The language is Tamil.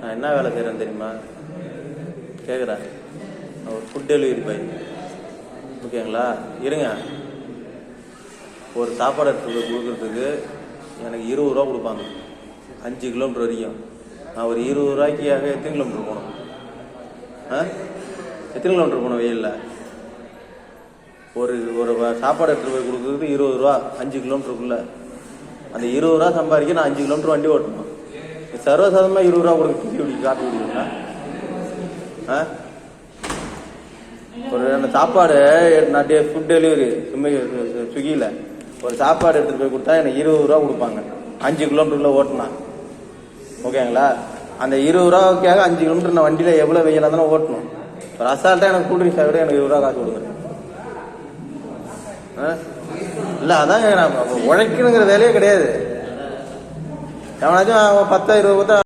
நான் என்ன வேலை செய்கிறேன்னு தெரியுமா? கேட்குறேன். நான் ஒரு ஃபுட் டெலிவரி பாய். ஓகேங்களா? இருங்க. ஒரு சாப்பாடு எடுத்து கொடுக்குறதுக்கு எனக்கு 20 ரூபா கொடுப்பாங்க, 5 கிலோமீட்டர் வரைக்கும். நான் ஒரு 20 ரூபாய்க்காக எத்தனை கிலோமீட்டர் போகணும்? எத்தனை கிலோமீட்டர் போகணும் வெயிலில்? ஒரு ஒரு சாப்பாடு எடுத்துகிட்டு போய் கொடுக்குறது 20 ரூபா, 5 கிலோமீட்டருக்குள்ளே. அந்த 20 ரூபா சம்பாதிக்க நான் 5 கிலோமீட்டர் வண்டி ஓட்டணும். சர்வசாதமாக 20 ரூபா கொடுக்க இப்படி காப்பி குடிக்கணுங்களா? ஒரு அந்த சாப்பாடு நான் ஃபுட் டெலிவரி ஸ்விக்கியில் ஒரு சாப்பாடு எடுத்துகிட்டு போய் கொடுத்தா எனக்கு 20 ரூபா கொடுப்பாங்க, 5 கிலோமீட்டருக்குள்ளே ஓட்டினா. ஓகேங்களா? அந்த 20 ரூபாவுக்காக 5 கிலோமீட்டர் நான் வண்டியில் எவ்வளோ வெயிலாக இருந்தாலும் ஓட்டணும். ஒரு அசால்ட்டாக எனக்கு கூல் ட்ரிங்க்ஸை விட எனக்கு 20 ரூபா காசு கொடுங்க. இல்லை, அதாங்க நான் உழைக்கணுங்கிற வேலையே கிடையாது. எவனாச்சும் 10 20